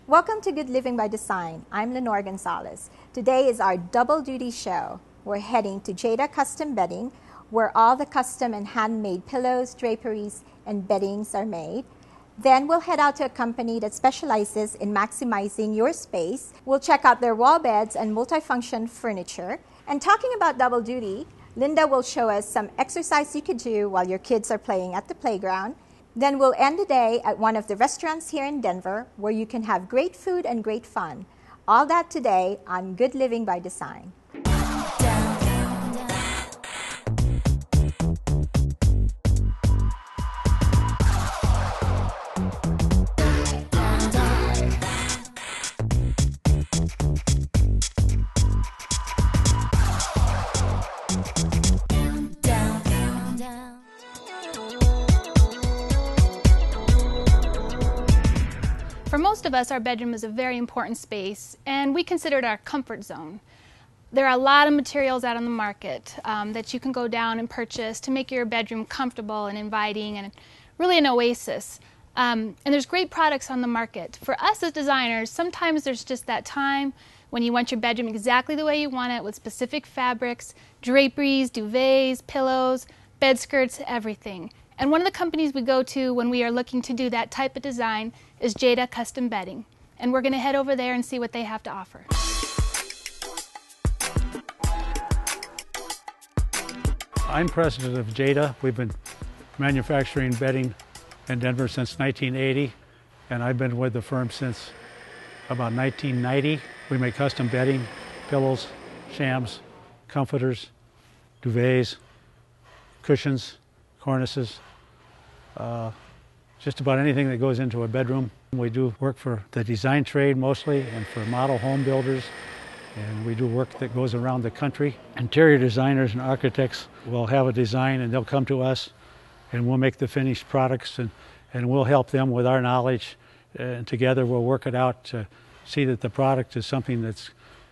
Welcome to Good Living by Design. I'm Lenore Gonzalez. Today is our double duty show. We're heading to Jada Custom Bedding, where all the custom and handmade pillows, draperies, and beddings are made. Then we'll head out to a company that specializes in maximizing your space. We'll check out their wall beds and multifunction furniture. And talking about double duty, Linda will show us some exercise you could do while your kids are playing at the playground. Then we'll end the day at one of the restaurants here in Denver where you can have great food and great fun. All that today on Good Living by Design. For most of us, our bedroom is a very important space, and we consider it our comfort zone. There are a lot of materials out on the market that you can go down and purchase to make your bedroom comfortable and inviting and really an oasis. And there's great products on the market. For us as designers, sometimes there's just that time when you want your bedroom exactly the way you want it with specific fabrics, draperies, duvets, pillows, bed skirts, everything. And one of the companies we go to when we are looking to do that type of design is Jada Custom Bedding. And we're going to head over there and see what they have to offer. I'm president of Jada. We've been manufacturing bedding in Denver since 1980, and I've been with the firm since about 1990. We make custom bedding, pillows, shams, comforters, duvets, cushions, cornices, just about anything that goes into a bedroom. We do work for the design trade mostly and for model home builders, and we do work that goes around the country. Interior designers and architects will have a design and they'll come to us and we'll make the finished products and we'll help them with our knowledge, and together we'll work it out to see that the product is something that's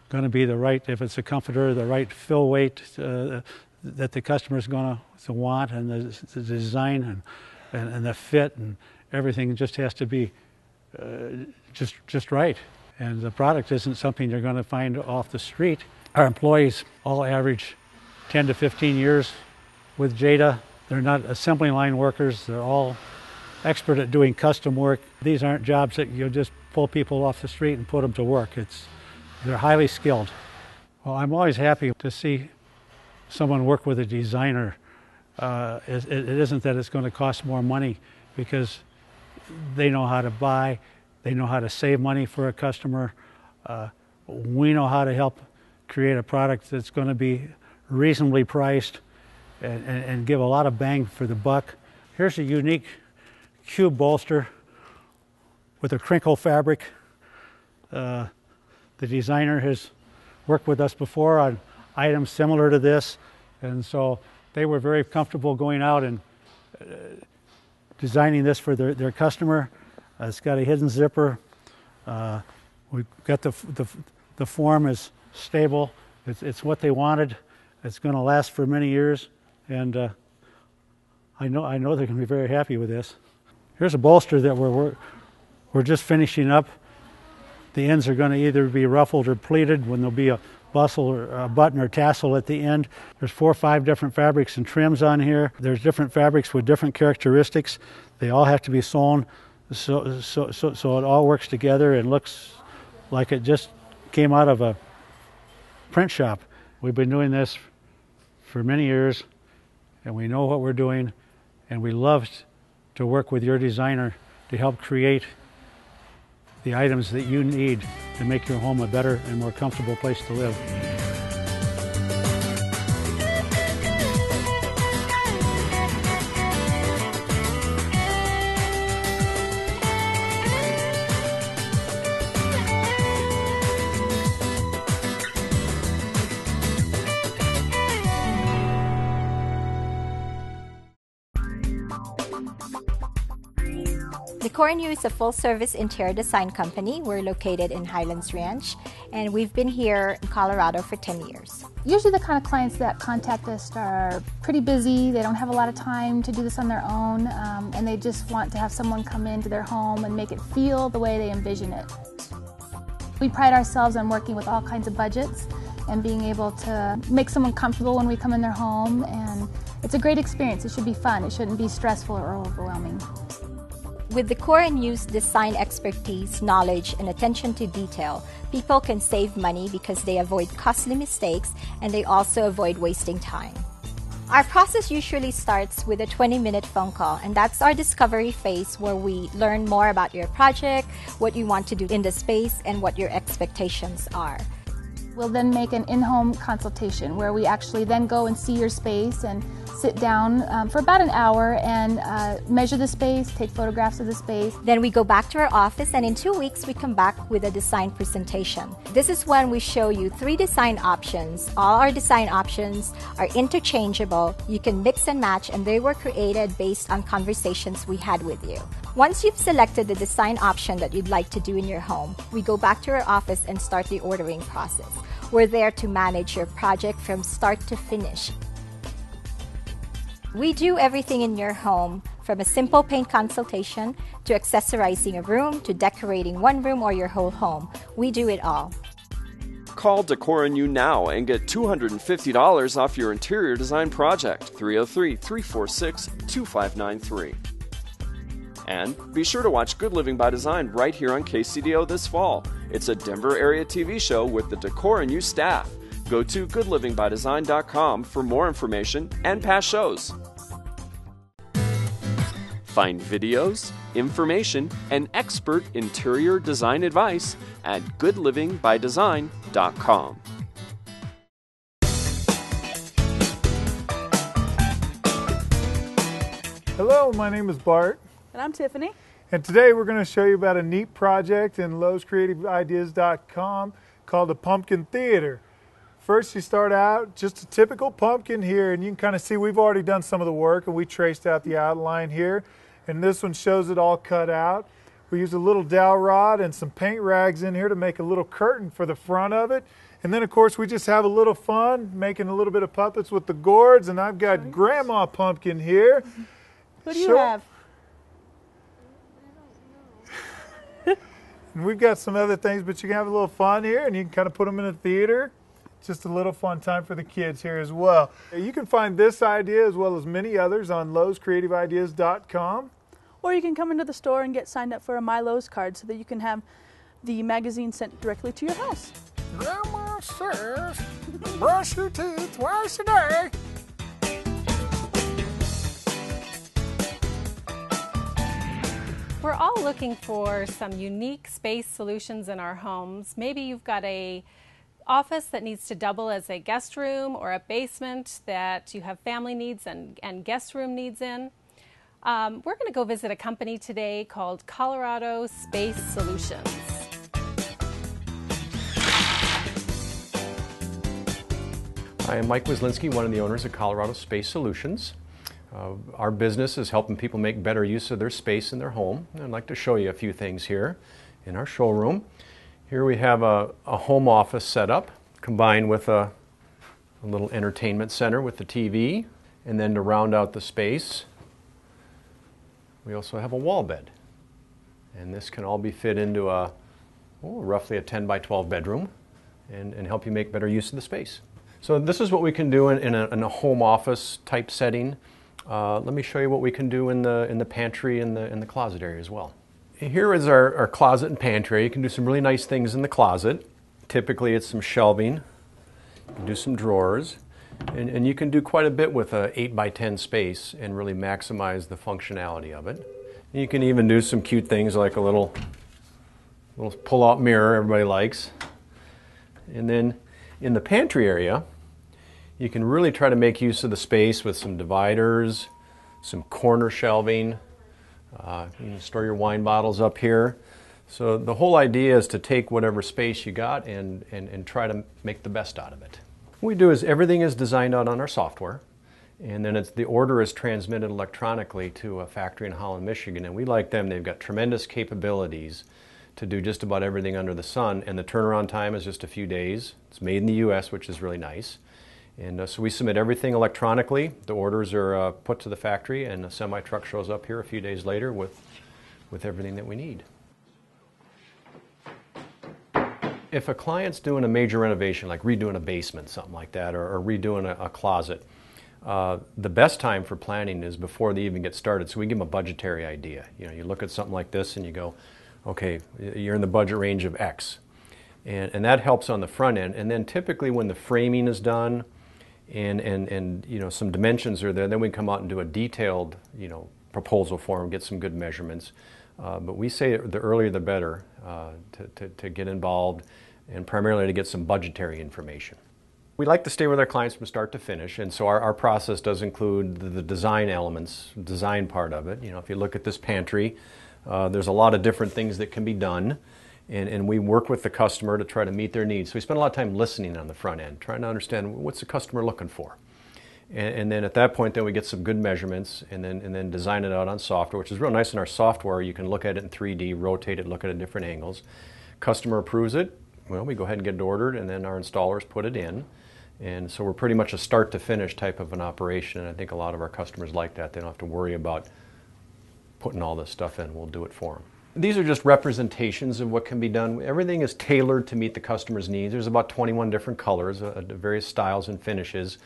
going to be the right, if it's a comforter, the right fill weight that the customer is going to want, and the design and the fit and everything just has to be just right. And the product isn't something you're going to find off the street. Our employees all average 10 to 15 years with Jada. They're not assembly line workers. They're all expert at doing custom work. These aren't jobs that you just pull people off the street and put them to work. They're highly skilled. Well, I'm always happy to see someone work with a designer. It isn't that it's going to cost more money, because they know how to buy, they know how to save money for a customer. We know how to help create a product that's going to be reasonably priced and give a lot of bang for the buck. Here's a unique cube bolster with a crinkle fabric. The designer has worked with us before on items similar to this, and so they were very comfortable going out and designing this for their customer. It's got a hidden zipper. We've got the form is stable. It's what they wanted. It's going to last for many years, and I know they're going to be very happy with this. Here's a bolster that we're just finishing up. The ends are going to either be ruffled or pleated when there'll be a bustle or a button or tassel at the end. There's 4 or 5 different fabrics and trims on here. There's different fabrics with different characteristics. They all have to be sewn so it all works together and looks like it just came out of a print shop. We've been doing this for many years, and we know what we're doing, and we love to work with your designer to help create the items that you need to make your home a better and more comfortable place to live. Decor New is a full-service interior design company. We're located in Highlands Ranch, and we've been here in Colorado for 10 years. Usually the kind of clients that contact us are pretty busy, they don't have a lot of time to do this on their own, and they just want to have someone come into their home and make it feel the way they envision it. We pride ourselves on working with all kinds of budgets and being able to make someone comfortable when we come in their home, and it's a great experience. It should be fun. It shouldn't be stressful or overwhelming. With Decor and You's design expertise, knowledge, and attention to detail, people can save money because they avoid costly mistakes and they also avoid wasting time. Our process usually starts with a 20-minute phone call, and that's our discovery phase where we learn more about your project, what you want to do in the space, and what your expectations are. We'll then make an in-home consultation where we actually then go and see your space and sit down for about an hour and measure the space, take photographs of the space. Then we go back to our office, and in 2 weeks we come back with a design presentation. This is when we show you 3 design options. All our design options are interchangeable. You can mix and match, and they were created based on conversations we had with you. Once you've selected the design option that you'd like to do in your home, we go back to our office and start the ordering process. We're there to manage your project from start to finish. We do everything in your home, from a simple paint consultation to accessorizing a room to decorating one room or your whole home. We do it all. Call Decor and You now and get $250 off your interior design project. 303-346-2593. And be sure to watch Good Living by Design right here on KCDO this fall. It's a Denver area TV show with the Decor and You staff. Go to goodlivingbydesign.com for more information and past shows. Find videos, information, and expert interior design advice at goodlivingbydesign.com. Hello, my name is Bart. And I'm Tiffany. And today we're going to show you about a neat project in Lowe'sCreativeIdeas.com called the Pumpkin Theater. First you start out just a typical pumpkin here, and you can kind of see we've already done some of the work and we traced out the outline here. And this one shows it all cut out. We use a little dowel rod and some paint rags in here to make a little curtain for the front of it. And then of course we just have a little fun making a little bit of puppets with the gourds, and I've got Grandma Pumpkin here. Who do you have? And we've got some other things, but you can have a little fun here and you can kind of put them in a theater. Just a little fun time for the kids here as well. You can find this idea as well as many others on Lowe'sCreativeIdeas.com. Or you can come into the store and get signed up for a My Lowe's card so that you can have the magazine sent directly to your house. Grandma says, brush your teeth twice a day. We're all looking for some unique space solutions in our homes. Maybe you've got a office that needs to double as a guest room, or a basement that you have family needs and guest room needs in. We're going to go visit a company today called Colorado Space Solutions. I am Mike Wislinski, one of the owners of Colorado Space Solutions. Our business is helping people make better use of their space in their home. I'd like to show you a few things here in our showroom. Here we have a home office setup combined with a little entertainment center with the TV, and then to round out the space we also have a wall bed, and this can all be fit into roughly a 10 by 12 bedroom and help you make better use of the space. So this is what we can do in a home office type setting. Let me show you what we can do in the pantry and the closet area as well. Here is our closet and pantry. You can do some really nice things in the closet. Typically it's some shelving, you can do some drawers, and you can do quite a bit with a 8 by 10 space and really maximize the functionality of it. And you can even do some cute things like a little pull-out mirror everybody likes. And then in the pantry area, you can really try to make use of the space with some dividers, some corner shelving. You can store your wine bottles up here. So the whole idea is to take whatever space you got and try to make the best out of it. What we do is everything is designed out on our software, and then the order is transmitted electronically to a factory in Holland, Michigan, and we like them. They've got tremendous capabilities to do just about everything under the sun, and the turnaround time is just a few days. It's made in the U.S., which is really nice. And so we submit everything electronically. The orders are put to the factory, and a semi-truck shows up here a few days later with everything that we need. If a client's doing a major renovation, like redoing a basement, something like that, or redoing a closet, the best time for planning is before they even get started, so we give them a budgetary idea. You know, you look at something like this and you go, okay, you're in the budget range of X. And that helps on the front end. And then typically when the framing is done and you know, some dimensions are there, then we come out and do a detailed, you know, proposal for them, get some good measurements. But we say the earlier the better to get involved, and primarily to get some budgetary information. We like to stay with our clients from start to finish, and so our process does include the design elements, design part of it. You know, if you look at this pantry, there's a lot of different things that can be done, and we work with the customer to try to meet their needs. So we spend a lot of time listening on the front end, trying to understand what's the customer looking for. And then at that point, then we get some good measurements and then design it out on software, which is real nice in our software. You can look at it in 3D, rotate it, look at it at different angles. Customer approves it, well, we go ahead and get it ordered, and then our installers put it in. And so we're pretty much a start to finish type of an operation, and I think a lot of our customers like that. They don't have to worry about putting all this stuff in. We'll do it for them. These are just representations of what can be done. Everything is tailored to meet the customer's needs. There's about 21 different colors, various styles and finishes.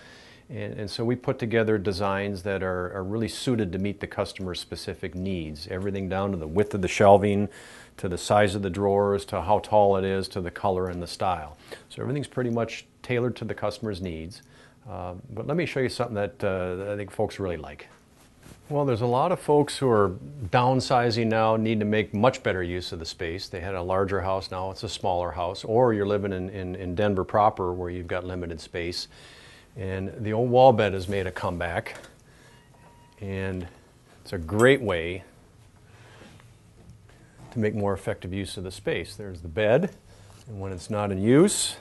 And so we put together designs that are really suited to meet the customer's specific needs. Everything down to the width of the shelving, to the size of the drawers, to how tall it is, to the color and the style. So everything's pretty much tailored to the customer's needs. But let me show you something that I think folks really like. Well, there's a lot of folks who are downsizing now, need to make much better use of the space. They had a larger house, now it's a smaller house. Or you're living in Denver proper where you've got limited space. And the old wall bed has made a comeback, and it's a great way to make more effective use of the space. There's the bed, and when it's not in use,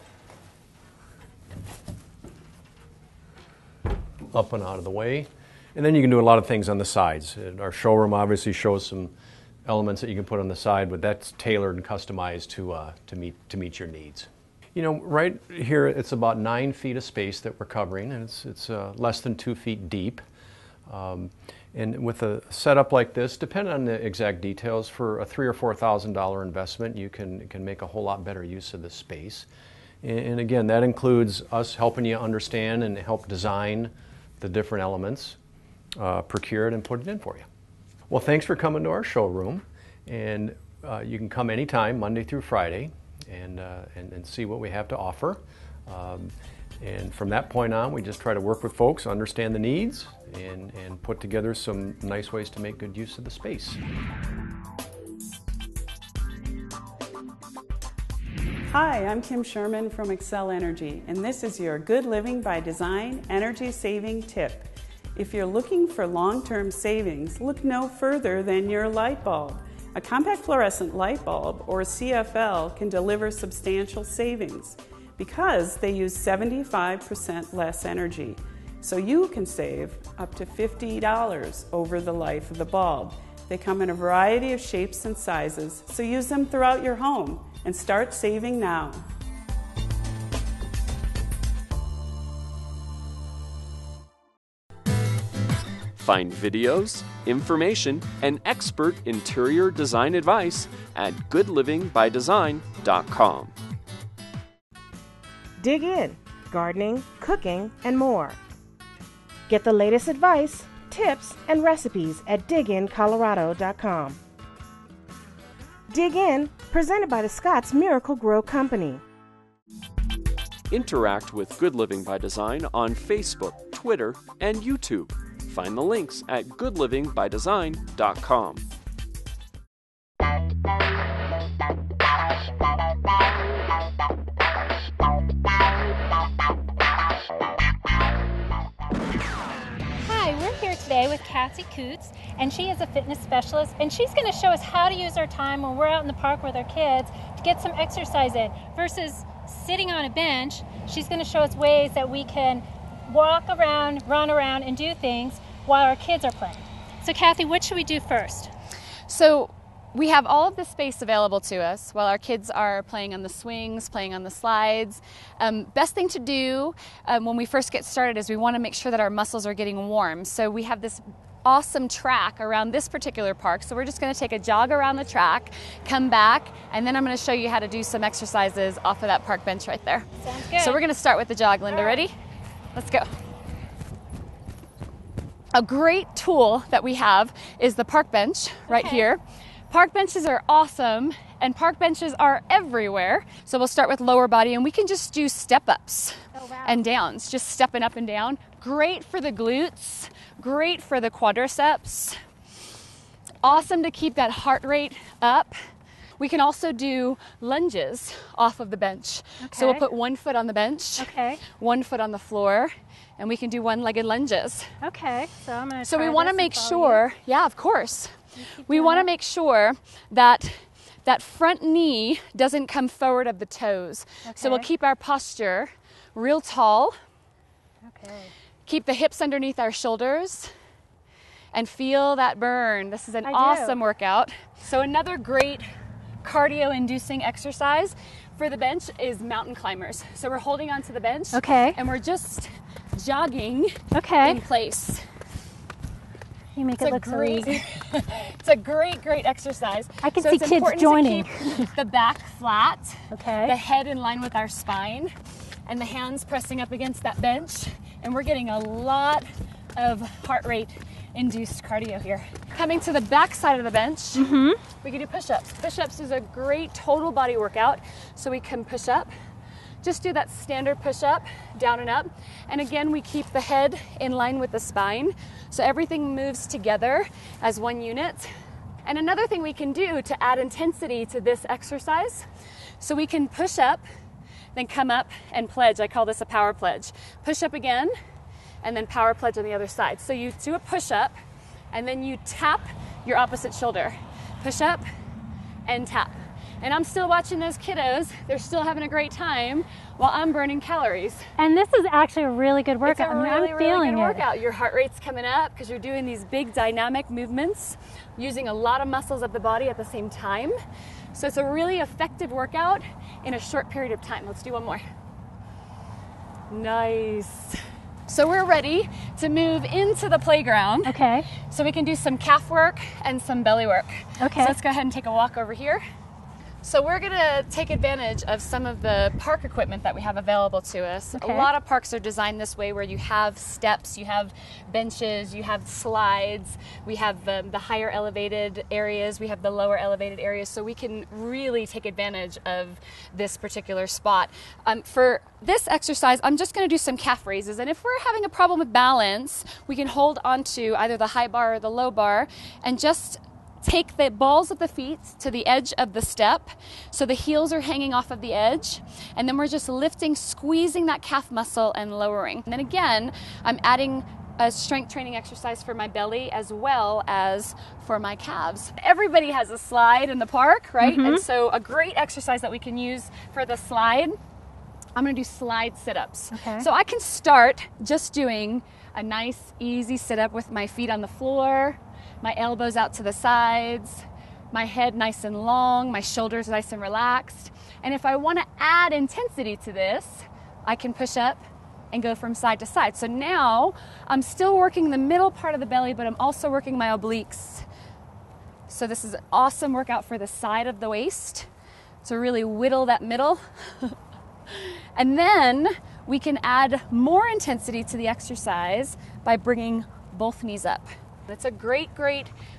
up and out of the way. And then you can do a lot of things on the sides. Our showroom obviously shows some elements that you can put on the side, but that's tailored and customized to meet your needs. You know, right here it's about 9 feet of space that we're covering, and it's less than 2 feet deep. And with a setup like this, depending on the exact details, for a $3,000 or $4,000 investment, you can make a whole lot better use of this space. And again, that includes us helping you understand and help design the different elements, procure it, and put it in for you. Well, thanks for coming to our showroom, and you can come anytime, Monday through Friday, and see what we have to offer. And from that point on, we just try to work with folks, understand the needs, and put together some nice ways to make good use of the space. Hi, I'm Kim Sherman from Excel Energy, and this is your Good Living by Design energy saving tip. If you're looking for long-term savings, look no further than your light bulb. A compact fluorescent light bulb, or CFL, can deliver substantial savings because they use 75% less energy. So you can save up to $50 over the life of the bulb. They come in a variety of shapes and sizes, so use them throughout your home and start saving now. Find videos, information, and expert interior design advice at goodlivingbydesign.com. Dig in, gardening, cooking, and more. Get the latest advice, tips, and recipes at digincolorado.com. Dig In, presented by the Scotts Miracle Grow Company. Interact with Good Living by Design on Facebook, Twitter, and YouTube. Find the links at goodlivingbydesign.com. Hi, we're here today with Cassie Coots, and she is a fitness specialist, and she's going to show us how to use our time when we're out in the park with our kids to get some exercise in versus sitting on a bench. She's going to show us ways that we can walk around, run around, and do things while our kids are playing. So Kathy, what should we do first? So we have all of this space available to us while our kids are playing on the swings, playing on the slides. Best thing to do when we first get started is we want to make sure that our muscles are getting warm. So we have this awesome track around this particular park. So we're just going to take a jog around the track, come back, and then I'm going to show you how to do some exercises off of that park bench right there. Sounds good. So we're going to start with the jog, Linda. Ready? Let's go. A great tool that we have is the park bench right here. Park benches are awesome, and park benches are everywhere. So we'll start with lower body, and we can just do step-ups and downs, just stepping up and down. Great for the glutes, great for the quadriceps. Awesome to keep that heart rate up. We can also do lunges off of the bench. So we'll put 1 foot on the bench, 1 foot on the floor, and we can do one-legged lunges. Okay, so I'm going to So we want to make sure, yeah, of course. We want to make sure that that front knee doesn't come forward of the toes. So we'll keep our posture real tall. Keep the hips underneath our shoulders and feel that burn. This is an awesome workout. So another great cardio-inducing exercise for the bench is mountain climbers. So we're holding onto the bench and we're just jogging in place. You make it look so easy. It's a great exercise. I can see kids joining. To keep the back flat, the head in line with our spine, and the hands pressing up against that bench. And we're getting a lot of heart rate induced cardio here. Coming to the back side of the bench, we can do push-ups. Push-ups is a great total body workout. So we can push up. Just do that standard push-up, down and up. And again, we keep the head in line with the spine. So everything moves together as one unit. And another thing we can do to add intensity to this exercise, so we can push up, then come up and pledge. I call this a power pledge. Push up again, and then power pledge on the other side. So you do a push-up, and then you tap your opposite shoulder. Push up and tap. And I'm still watching those kiddos. They're still having a great time while I'm burning calories. And this is actually a really good workout. It's a really, I'm feeling good workout. Your heart rate's coming up because you're doing these big dynamic movements, using a lot of muscles of the body at the same time. So it's a really effective workout in a short period of time. Let's do one more. Nice. So we're ready to move into the playground. So we can do some calf work and some belly work. So let's go ahead and take a walk over here. So we're going to take advantage of some of the park equipment that we have available to us. A lot of parks are designed this way, where you have steps, you have benches, you have slides, we have the higher elevated areas, we have the lower elevated areas, so we can really take advantage of this particular spot. For this exercise, I'm just going to do some calf raises, and if we're having a problem with balance, we can hold onto either the high bar or the low bar and just take the balls of the feet to the edge of the step, so the heels are hanging off of the edge, and then we're just lifting, squeezing that calf muscle and lowering. And then again, I'm adding a strength training exercise for my belly as well as for my calves. Everybody has a slide in the park, right? And so a great exercise that we can use for the slide, I'm going to do slide sit-ups. So I can start just doing a nice easy sit-up with my feet on the floor, my elbows out to the sides, my head nice and long, my shoulders nice and relaxed. And if I want to add intensity to this, I can push up and go from side to side. So now I'm still working the middle part of the belly, but I'm also working my obliques. So this is an awesome workout for the side of the waist to really whittle that middle. And then we can add more intensity to the exercise by bringing both knees up. It's a great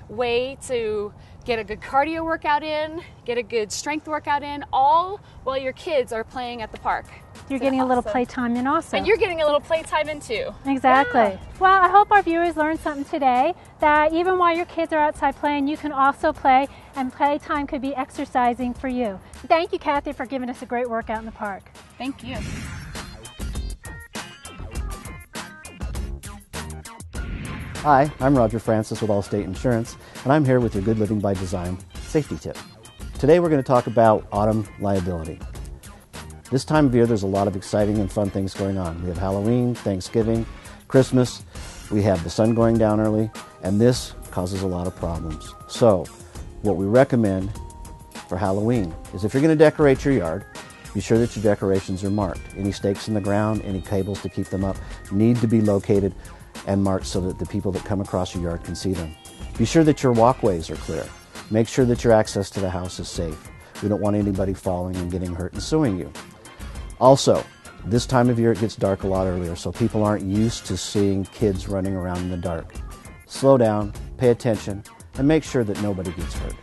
way to get a good cardio workout in, get a good strength workout in, all while your kids are playing at the park. You're getting a little playtime in also. And you're getting a little playtime in too. Exactly. Well, I hope our viewers learned something today, that even while your kids are outside playing, you can also play, and playtime could be exercising for you. Thank you, Kathy, for giving us a great workout in the park. Thank you. Hi, I'm Roger Francis with Allstate Insurance, and I'm here with your Good Living by Design safety tip. Today we're going to talk about autumn liability. This time of year there's a lot of exciting and fun things going on. We have Halloween, Thanksgiving, Christmas, we have the sun going down early, and this causes a lot of problems. So what we recommend for Halloween is, if you're going to decorate your yard, be sure that your decorations are marked. Any stakes in the ground, any cables to keep them up need to be located and marked so that the people that come across your yard can see them. Be sure that your walkways are clear. Make sure that your access to the house is safe. We don't want anybody falling and getting hurt and suing you. Also, this time of year it gets dark a lot earlier, so people aren't used to seeing kids running around in the dark. Slow down, pay attention, and make sure that nobody gets hurt.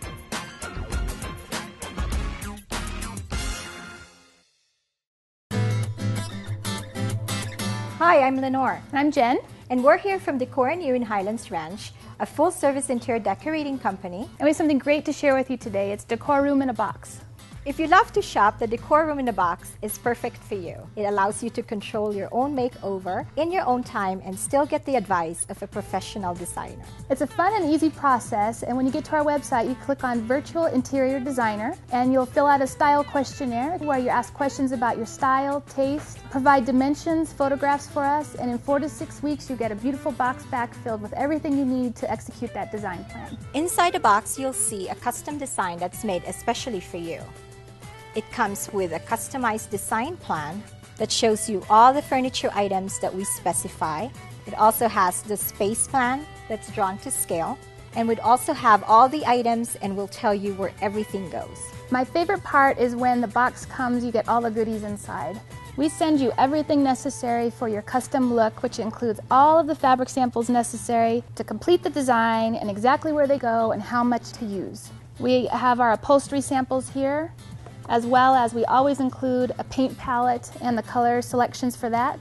Hi, I'm Lenore. And I'm Jen. And we're here from Decor & You in Highlands Ranch, a full-service interior decorating company. And we have something great to share with you today. It's Decor Room in a Box. If you love to shop, the Decor Room in a Box is perfect for you. It allows you to control your own makeover in your own time and still get the advice of a professional designer. It's a fun and easy process, and when you get to our website, you click on Virtual Interior Designer, and you'll fill out a style questionnaire where you ask questions about your style, taste, provide dimensions, photographs for us, and in 4 to 6 weeks, you get a beautiful box back filled with everything you need to execute that design plan. Inside the box, you'll see a custom design that's made especially for you. It comes with a customized design plan that shows you all the furniture items that we specify. It also has the space plan that's drawn to scale, and would also have all the items and will tell you where everything goes. My favorite part is when the box comes, you get all the goodies inside. We send you everything necessary for your custom look, which includes all of the fabric samples necessary to complete the design and exactly where they go and how much to use. We have our upholstery samples here, as well as we always include a paint palette and the color selections for that.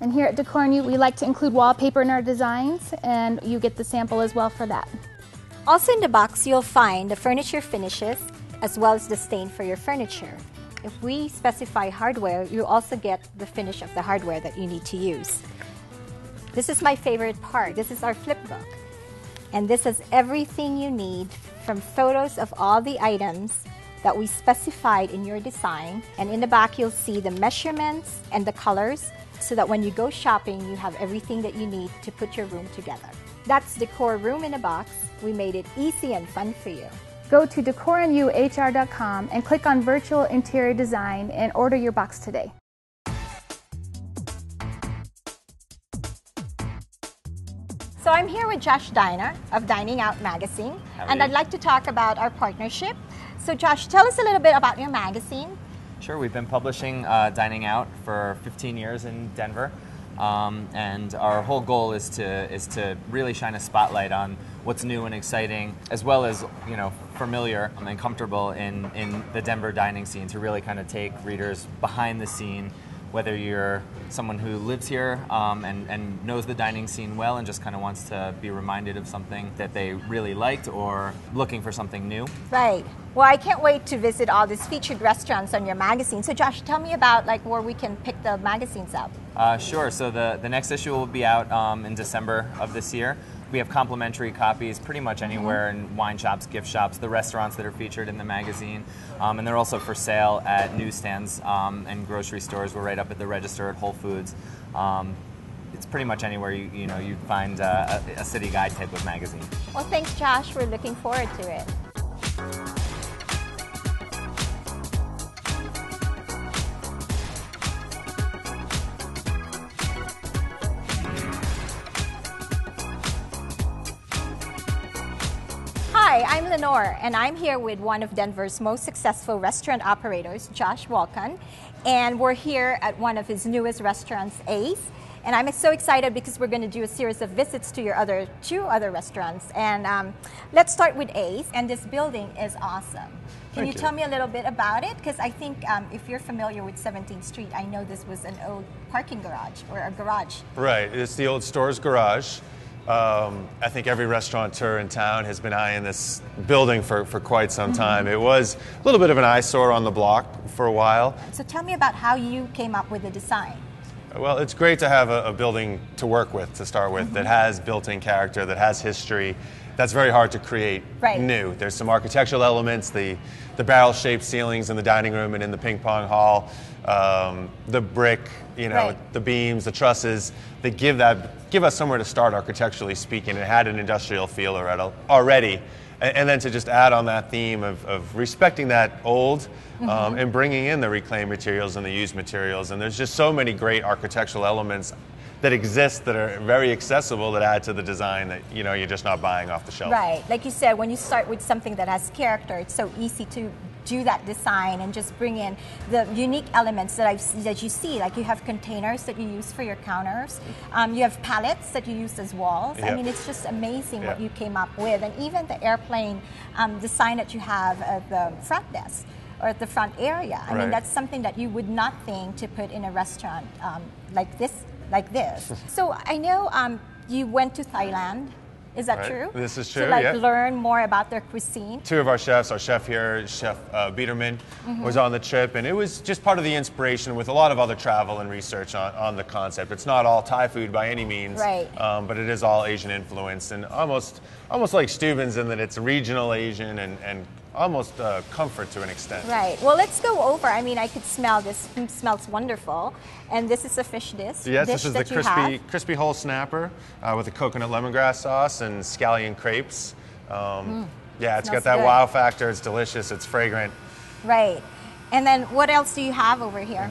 And here at Decor & You, we like to include wallpaper in our designs, and you get the sample as well for that. Also in the box, you'll find the furniture finishes as well as the stain for your furniture. If we specify hardware, you also get the finish of the hardware that you need to use. This is my favorite part. This is our flip book. And this has everything you need, from photos of all the items that we specified in your design, and in the back you'll see the measurements and the colors so that when you go shopping you have everything that you need to put your room together. That's Decor Room in a Box. We made it easy and fun for you. Go to decorandyouhr.com and click on Virtual Interior Design and order your box today. So I'm here with Josh Diner of Dining Out Magazine, and I'd like to talk about our partnership. So Josh, tell us a little bit about your magazine. Sure, we've been publishing Dining Out for 15 years in Denver, and our whole goal is to really shine a spotlight on what's new and exciting, as well as familiar and comfortable in the Denver dining scene, to really kind of take readers behind the scene, whether you're someone who lives here and knows the dining scene well and just kind of wants to be reminded of something that they really liked, or looking for something new. Right. Well, I can't wait to visit all these featured restaurants on your magazine. So Josh, tell me about where we can pick the magazines up. Sure. So the next issue will be out in December of this year. We have complimentary copies pretty much anywhere in wine shops, gift shops, the restaurants that are featured in the magazine. And they're also for sale at newsstands and grocery stores. We're right up at the register at Whole Foods. It's pretty much anywhere you'd find a city guide type of magazine. Well, thanks, Josh. We're looking forward to it. Hi, I'm Lenore, and I'm here with one of Denver's most successful restaurant operators, Josh Walken, and we're here at one of his newest restaurants, Ace. And I'm so excited because we're going to do a series of visits to your two other restaurants. And let's start with Ace, and this building is awesome. Can you tell me a little bit about it? Because I think if you're familiar with 17th Street, I know this was an old parking garage, or a garage. Right, it's the old store's garage. I think every restaurateur in town has been eyeing this building for quite some time. It was a little bit of an eyesore on the block for a while. So tell me about how you came up with the design. Well, it's great to have a building to work with, to start with, that has built-in character, that has history. That's very hard to create new. There's some architectural elements, the barrel-shaped ceilings in the dining room and in the ping pong hall, the brick, the beams, the trusses, that give us somewhere to start architecturally speaking. It had an industrial feel already. And then to just add on that theme of respecting that old and bringing in the reclaimed materials and the used materials. And there's just so many great architectural elements that exist that are very accessible that add to the design that you're just not buying off the shelf. Right, like you said, when you start with something that has character, it's so easy to do that design and just bring in the unique elements that you see. Like you have containers that you use for your counters. You have pallets that you use as walls. Yep. I mean, it's just amazing what you came up with. And even the airplane design that you have at the front desk or at the front area. I mean, that's something that you would not think to put in a restaurant like this. So I know you went to Thailand. Is that true? This is true, to learn more about their cuisine? Two of our chefs, our chef here, Chef Biederman, was on the trip, and it was just part of the inspiration with a lot of other travel and research on the concept. It's not all Thai food by any means, but it is all Asian influenced and almost like Steuben's in that it's regional Asian and almost comfort to an extent. Right. Well, let's go over. I mean, I could smell this. It smells wonderful. And this is a fish dish. Yes, this is the crispy whole snapper with a coconut lemongrass sauce and scallion crepes. Yeah, it's got that wow factor. It's delicious. It's fragrant. Right. And then what else do you have over here?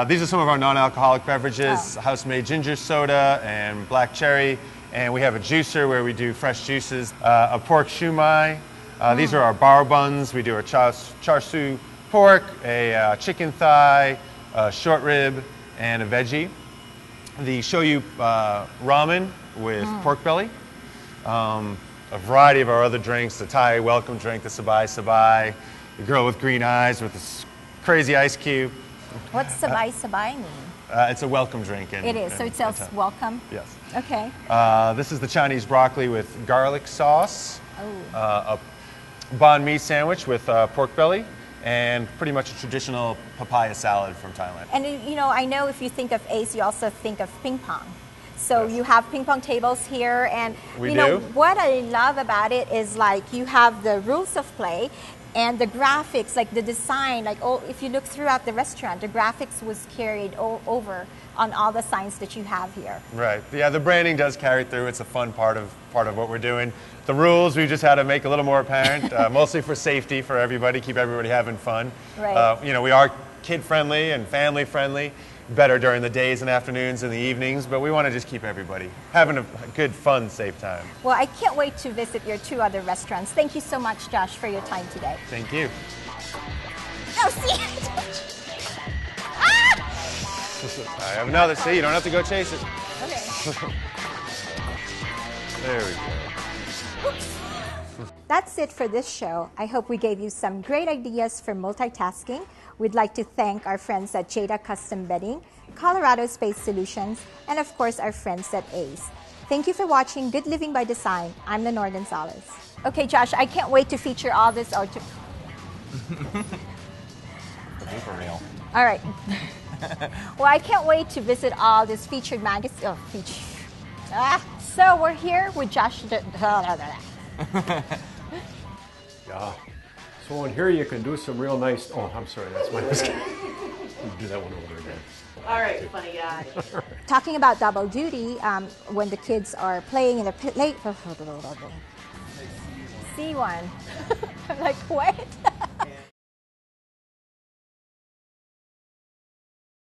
These are some of our non-alcoholic beverages, house-made ginger soda and black cherry. And we have a juicer where we do fresh juices, a pork shumai. These are our bar buns. We do our char siu pork, a chicken thigh, a short rib, and a veggie. The shoyu ramen with pork belly. A variety of our other drinks, the Thai welcome drink, the sabai sabai, the girl with green eyes with this crazy ice cube. What's sabai sabai mean? It's a welcome drink. It is, so it says welcome? Yes. Okay. This is the Chinese broccoli with garlic sauce. A banh mi sandwich with pork belly, and pretty much a traditional papaya salad from Thailand. And I know if you think of Ace, you also think of ping pong. So you have ping pong tables here, and what I love about it is like you have the rules of play and the graphics, like the design, like if you look throughout the restaurant, the graphics was carried over on all the signs that you have here. Right. Yeah, the branding does carry through. It's a fun part of what we're doing. The rules we just had to make a little more apparent, mostly for safety for everybody, keep everybody having fun. Right. We are kid-friendly and family-friendly, better during the days and afternoons and the evenings, but we want to just keep everybody having a good, fun, safe time. Well, I can't wait to visit your two other restaurants. Thank you so much, Josh, for your time today. Thank you. Oh, see? I have another. See, you don't have to go chase it. Okay. There we go. That's it for this show. I hope we gave you some great ideas for multitasking. We'd like to thank our friends at Jada Custom Bedding, Colorado Space Solutions, and of course our friends at Ace. Thank you for watching Good Living by Design. I'm Lenore Gonzalez. Okay, Josh, I can't wait to feature all this. For real. All right. Well, I can't wait to visit all this featured magazine. So we're here with Josh. Yeah. So in here you can do some real nice. Oh, I'm sorry, that's my mistake. Do that one over again. All right, funny guy. Talking about double duty, when the kids are playing in the play. See one. I'm like, what?